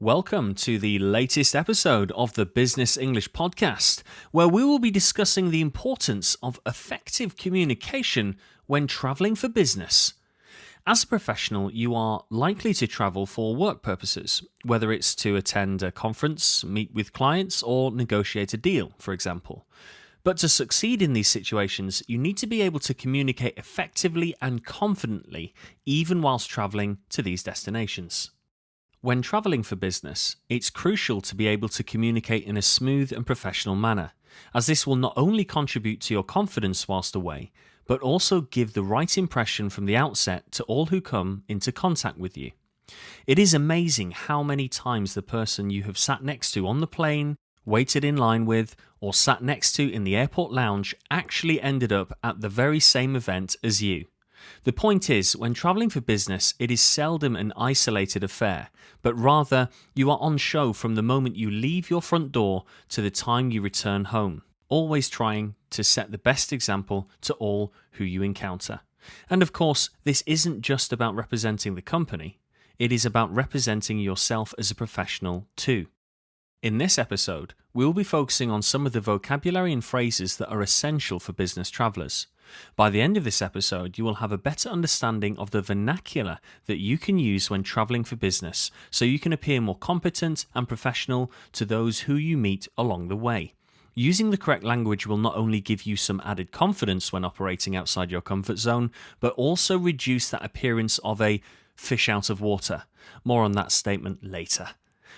Welcome to the latest episode of the Business English Podcast, where we will be discussing the importance of effective communication when traveling for business. As a professional, you are likely to travel for work purposes, whether it's to attend a conference, meet with clients, or negotiate a deal, for example. But to succeed in these situations, you need to be able to communicate effectively and confidently, even whilst traveling to these destinations. When travelling for business, it's crucial to be able to communicate in a smooth and professional manner, as this will not only contribute to your confidence whilst away, but also give the right impression from the outset to all who come into contact with you. It is amazing how many times the person you have sat next to on the plane, waited in line with, or sat next to in the airport lounge actually ended up at the very same event as you. The point is, when travelling for business, it is seldom an isolated affair, but rather you are on show from the moment you leave your front door to the time you return home, always trying to set the best example to all who you encounter. And of course, this isn't just about representing the company, it is about representing yourself as a professional too. In this episode, we will be focusing on some of the vocabulary and phrases that are essential for business travellers. By the end of this episode, you will have a better understanding of the vernacular that you can use when travelling for business, so you can appear more competent and professional to those who you meet along the way. Using the correct language will not only give you some added confidence when operating outside your comfort zone, but also reduce that appearance of a fish out of water. More on that statement later.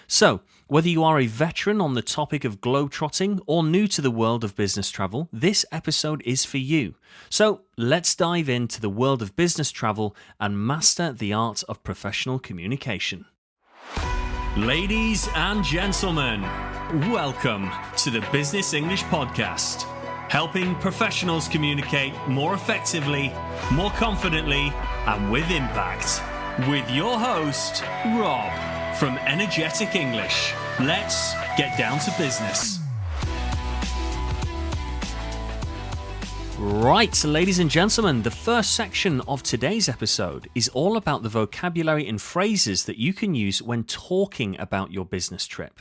So, whether you are a veteran on the topic of globetrotting or new to the world of business travel, this episode is for you. So, let's dive into the world of business travel and master the art of professional communication. Ladies and gentlemen, welcome to the Business English Podcast, helping professionals communicate more effectively, more confidently, and with impact. With your host, Rob. From Energetic English, let's get down to business. Right, ladies and gentlemen, the first section of today's episode is all about the vocabulary and phrases that you can use when talking about your business trip.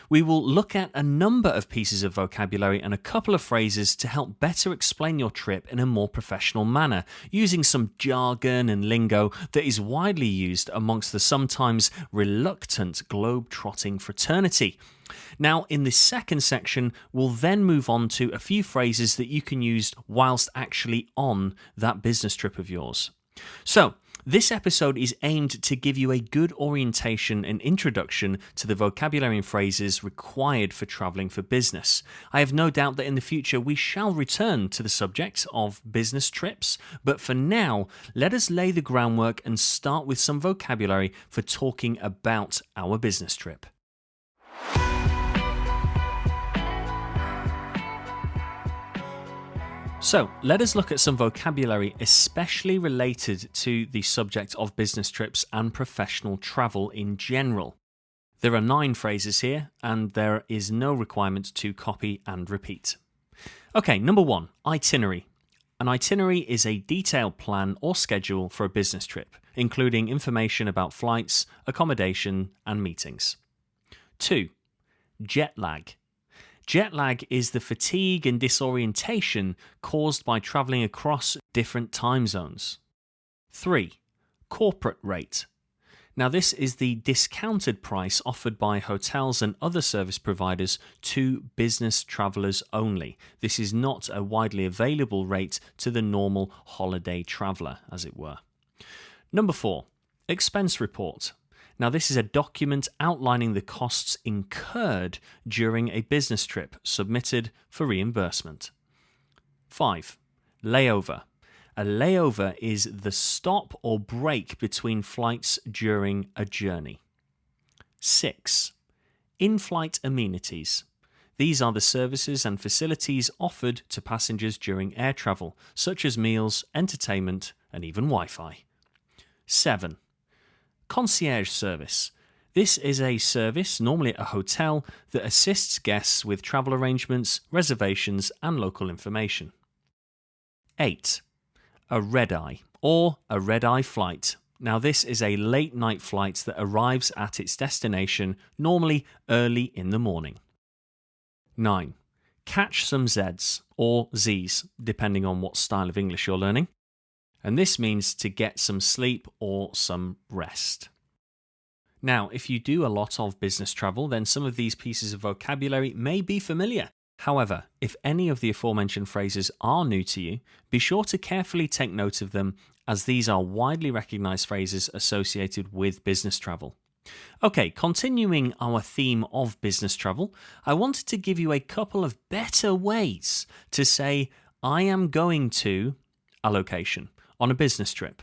We will look at a number of pieces of vocabulary and a couple of phrases to help better explain your trip in a more professional manner, using some jargon and lingo that is widely used amongst the sometimes reluctant globe-trotting fraternity. Now, in this second section, we'll then move on to a few phrases that you can use whilst actually on that business trip of yours. So, this episode is aimed to give you a good orientation and introduction to the vocabulary and phrases required for travelling for business. I have no doubt that in the future we shall return to the subject of business trips, but for now, let us lay the groundwork and start with some vocabulary for talking about our business trip. So, let us look at some vocabulary especially related to the subject of business trips and professional travel in general. There are 9 phrases here, and there is no requirement to copy and repeat. Okay, number 1, itinerary. An itinerary is a detailed plan or schedule for a business trip, including information about flights, accommodation, and meetings. 2, jet lag. Jet lag is the fatigue and disorientation caused by travelling across different time zones. 3. Corporate rate. Now this is the discounted price offered by hotels and other service providers to business travellers only. This is not a widely available rate to the normal holiday traveller, as it were. Number 4. Expense report. Now, this is a document outlining the costs incurred during a business trip submitted for reimbursement. 5. Layover. A layover is the stop or break between flights during a journey. 6. In-flight amenities. These are the services and facilities offered to passengers during air travel, such as meals, entertainment, and even Wi-Fi. 7. Concierge service. This is a service, normally at a hotel, that assists guests with travel arrangements, reservations, and local information. 8. A red-eye, or a red-eye flight. Now, this is a late night flight that arrives at its destination normally early in the morning. 9. Catch some Zs or Zs, depending on what style of English you're learning. And this means to get some sleep or some rest. Now, if you do a lot of business travel, then some of these pieces of vocabulary may be familiar. However, if any of the aforementioned phrases are new to you, be sure to carefully take note of them, as these are widely recognized phrases associated with business travel. Okay, continuing our theme of business travel, I wanted to give you a couple of better ways to say, I am going to a location on a business trip.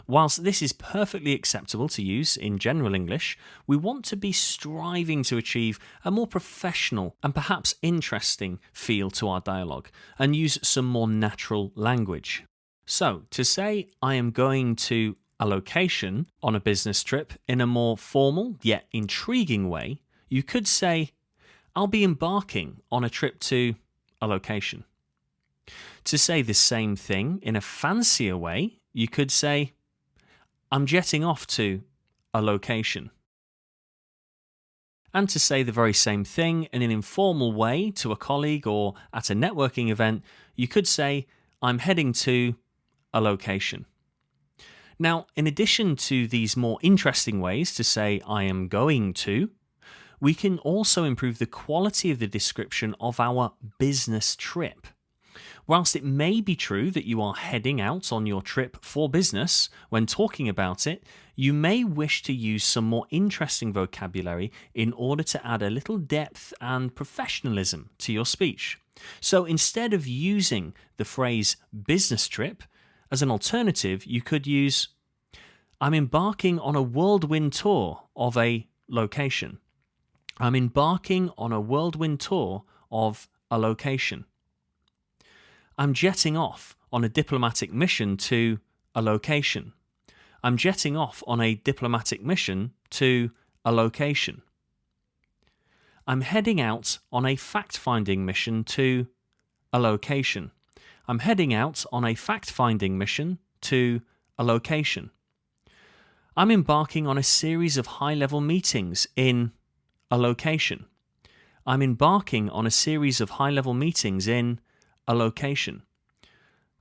Whilst this is perfectly acceptable to use in general English, we want to be striving to achieve a more professional and perhaps interesting feel to our dialogue and use some more natural language. So, to say I am going to a location on a business trip in a more formal yet intriguing way, you could say, I'll be embarking on a trip to a location. To say the same thing in a fancier way, you could say, I'm jetting off to a location. And to say the very same thing in an informal way to a colleague or at a networking event, you could say, I'm heading to a location. Now, in addition to these more interesting ways to say I am going to, we can also improve the quality of the description of our business trip. Whilst it may be true that you are heading out on your trip for business, when talking about it, you may wish to use some more interesting vocabulary in order to add a little depth and professionalism to your speech. So instead of using the phrase business trip, as an alternative, you could use, I'm embarking on a whirlwind tour of a location. I'm embarking on a whirlwind tour of a location. I'm jetting off on a diplomatic mission to a location. I'm jetting off on a diplomatic mission to a location. I'm heading out on a fact-finding mission to a location. I'm heading out on a fact-finding mission to a location. I'm embarking on a series of high-level meetings in a location. I'm embarking on a series of high-level meetings in a location.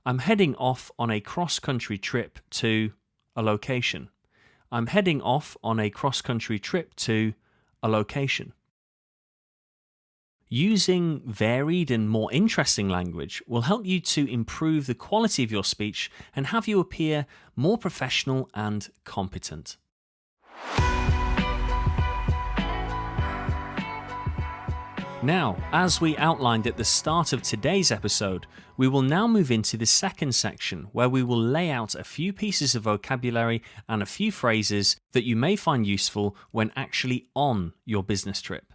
I'm heading off on a cross-country trip to a location. I'm heading off on a cross-country trip to a location. Using varied and more interesting language will help you to improve the quality of your speech and have you appear more professional and competent. Now, as we outlined at the start of today's episode, we will now move into the second section where we will lay out a few pieces of vocabulary and a few phrases that you may find useful when actually on your business trip.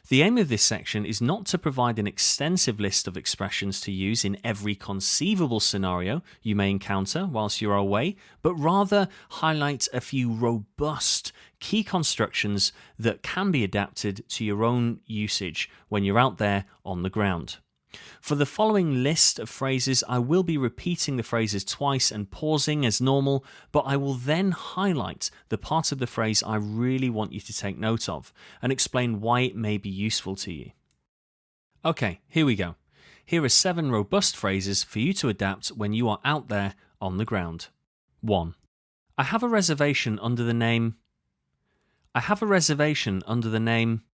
The aim of this section is not to provide an extensive list of expressions to use in every conceivable scenario you may encounter whilst you're away, but rather highlight a few robust key constructions that can be adapted to your own usage when you're out there on the ground. For the following list of phrases, I will be repeating the phrases twice and pausing as normal, but I will then highlight the part of the phrase I really want you to take note of and explain why it may be useful to you. Okay, here we go. Here are 7 robust phrases for you to adapt when you are out there on the ground. 1. I have a reservation under the name. I have a reservation under the name.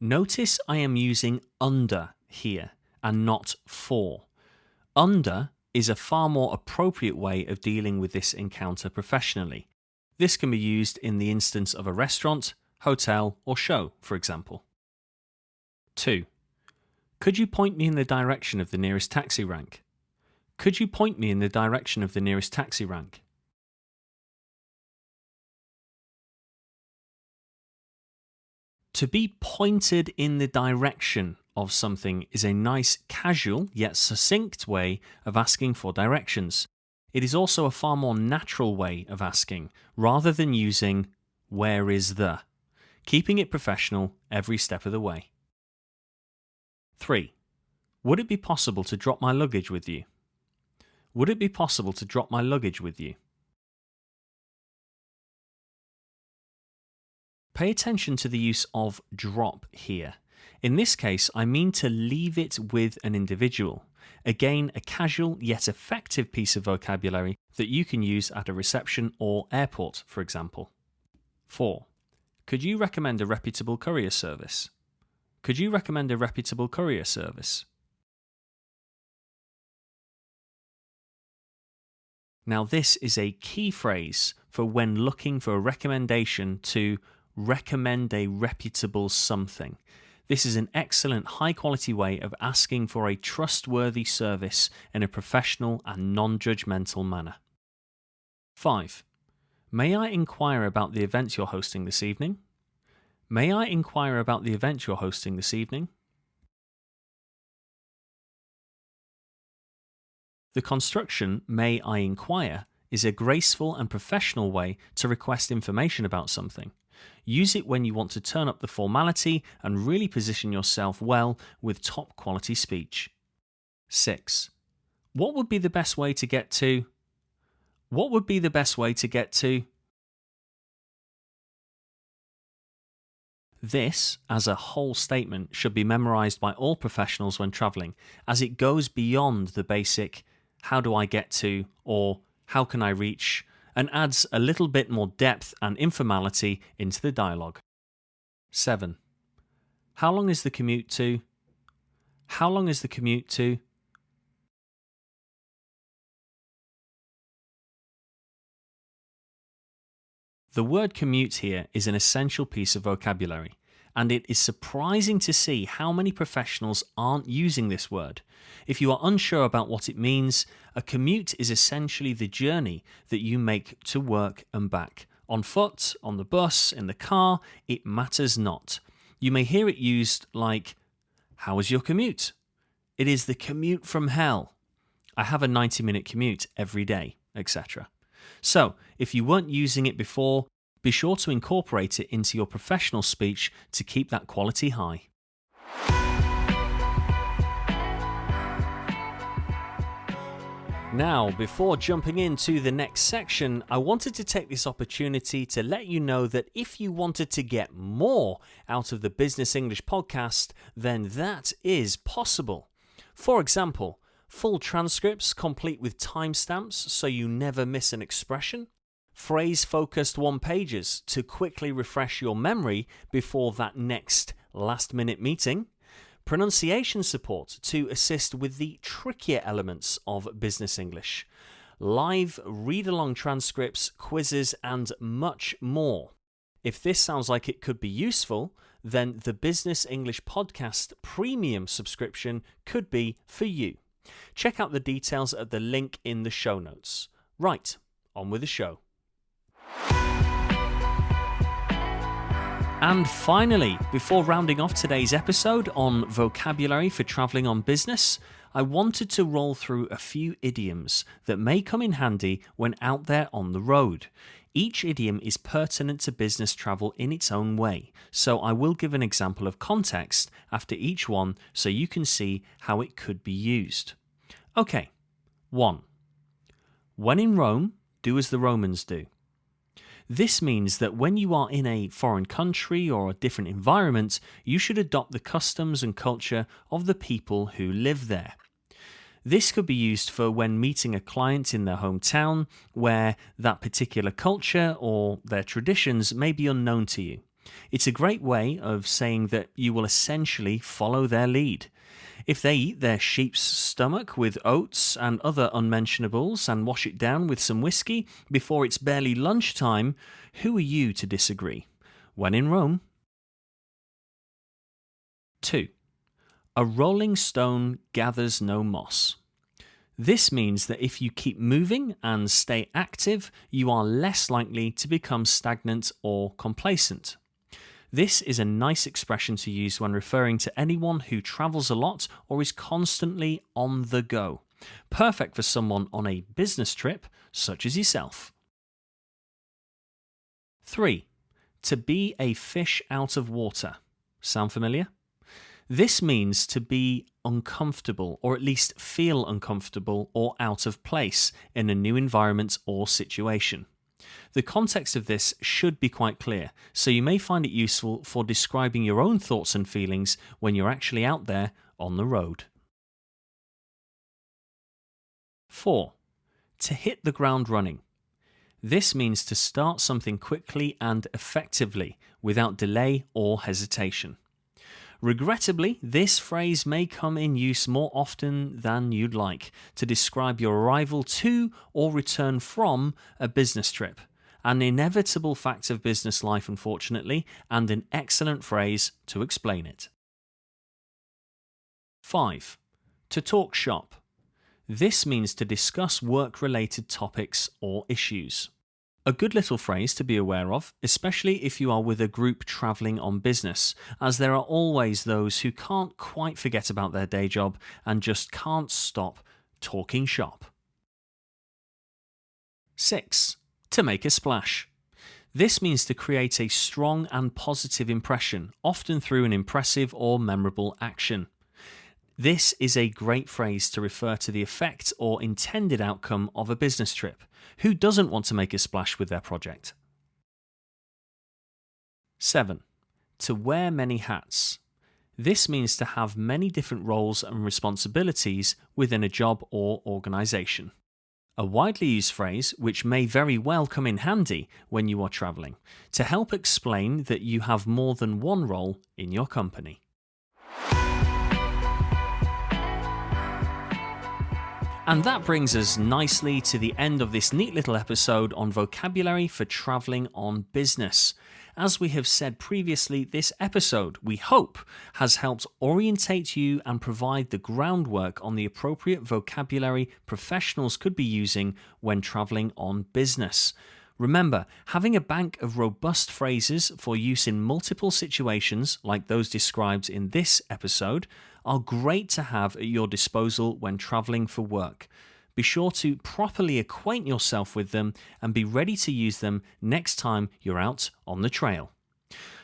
Notice I am using under here and not for. Under is a far more appropriate way of dealing with this encounter professionally. This can be used in the instance of a restaurant, hotel, or show, for example. 2. Could you point me in the direction of the nearest taxi rank? Could you point me in the direction of the nearest taxi rank? To be pointed in the direction of something is a nice, casual, yet succinct way of asking for directions. It is also a far more natural way of asking, rather than using where is the, keeping it professional every step of the way. 3. Would it be possible to drop my luggage with you? Would it be possible to drop my luggage with you? Pay attention to the use of drop here. In this case, I mean to leave it with an individual. Again, a casual yet effective piece of vocabulary that you can use at a reception or airport, for example. 4. Could you recommend a reputable courier service? Could you recommend a reputable courier service? Now, this is a key phrase for when looking for a recommendation to recommend a reputable something. This is an excellent high-quality way of asking for a trustworthy service in a professional and non-judgmental manner. 5. May I inquire about the event you're hosting this evening? May I inquire about the event you're hosting this evening? The construction, may I inquire, is a graceful and professional way to request information about something. Use it when you want to turn up the formality and really position yourself well with top quality speech. 6. What would be the best way to get to? What would be the best way to get to? This, as a whole statement, should be memorized by all professionals when traveling, as it goes beyond the basic how do I get to or how can I reach, and adds a little bit more depth and informality into the dialogue. 7. How long is the commute to? How long is the commute to? The word commute here is an essential piece of vocabulary, and it is surprising to see how many professionals aren't using this word. If you are unsure about what it means, a commute is essentially the journey that you make to work and back. On foot, on the bus, in the car, it matters not. You may hear it used like, how was your commute? It is the commute from hell. I have a 90-minute commute every day, etc. So, if you weren't using it before, be sure to incorporate it into your professional speech to keep that quality high. Now, before jumping into the next section, I wanted to take this opportunity to let you know that if you wanted to get more out of the Business English podcast, then that is possible. For example, full transcripts complete with timestamps so you never miss an expression, phrase-focused one-pagers to quickly refresh your memory before that next last-minute meeting, pronunciation support to assist with the trickier elements of business English, live read-along transcripts, quizzes, and much more. If this sounds like it could be useful, then the Business English Podcast Premium subscription could be for you. Check out the details at the link in the show notes. Right, on with the show. And finally, before rounding off today's episode on vocabulary for travelling on business, I wanted to roll through a few idioms that may come in handy when out there on the road. Each idiom is pertinent to business travel in its own way, so I will give an example of context after each one so you can see how it could be used. Okay, 1. When in Rome, do as the Romans do. This means that when you are in a foreign country or a different environment, you should adopt the customs and culture of the people who live there. This could be used for when meeting a client in their hometown where that particular culture or their traditions may be unknown to you. It's a great way of saying that you will essentially follow their lead. If they eat their sheep's stomach with oats and other unmentionables and wash it down with some whiskey before it's barely lunchtime, who are you to disagree? When in Rome. 2. A rolling stone gathers no moss. This means that if you keep moving and stay active, you are less likely to become stagnant or complacent. This is a nice expression to use when referring to anyone who travels a lot or is constantly on the go. Perfect for someone on a business trip, such as yourself. 3. To be a fish out of water. Sound familiar? This means to be uncomfortable, or at least feel uncomfortable or out of place in a new environment or situation. The context of this should be quite clear, so you may find it useful for describing your own thoughts and feelings when you're actually out there on the road. 4. To hit the ground running. This means to start something quickly and effectively without delay or hesitation. Regrettably, this phrase may come in use more often than you'd like to describe your arrival to or return from a business trip, an inevitable fact of business life, unfortunately, and an excellent phrase to explain it. 5. To talk shop. This means to discuss work-related topics or issues. A good little phrase to be aware of, especially if you are with a group travelling on business, as there are always those who can't quite forget about their day job and just can't stop talking shop. 6. To make a splash. This means to create a strong and positive impression, often through an impressive or memorable action. This is a great phrase to refer to the effect or intended outcome of a business trip. Who doesn't want to make a splash with their project? 7. To wear many hats. This means to have many different roles and responsibilities within a job or organisation. A widely used phrase which may very well come in handy when you are travelling, to help explain that you have more than one role in your company. And that brings us nicely to the end of this neat little episode on vocabulary for travelling on business. As we have said previously, this episode, we hope, has helped orientate you and provide the groundwork on the appropriate vocabulary professionals could be using when travelling on business. Remember, having a bank of robust phrases for use in multiple situations, like those described in this episode, are great to have at your disposal when travelling for work. Be sure to properly acquaint yourself with them and be ready to use them next time you're out on the trail.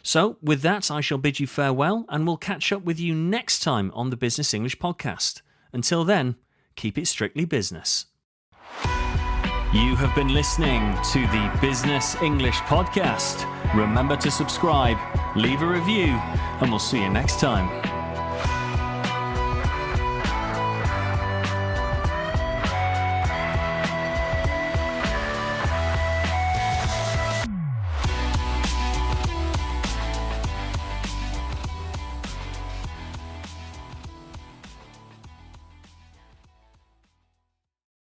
So, with that, I shall bid you farewell and we'll catch up with you next time on the Business English Podcast. Until then, keep it strictly business. You have been listening to the Business English Podcast. Remember to subscribe, leave a review, and we'll see you next time.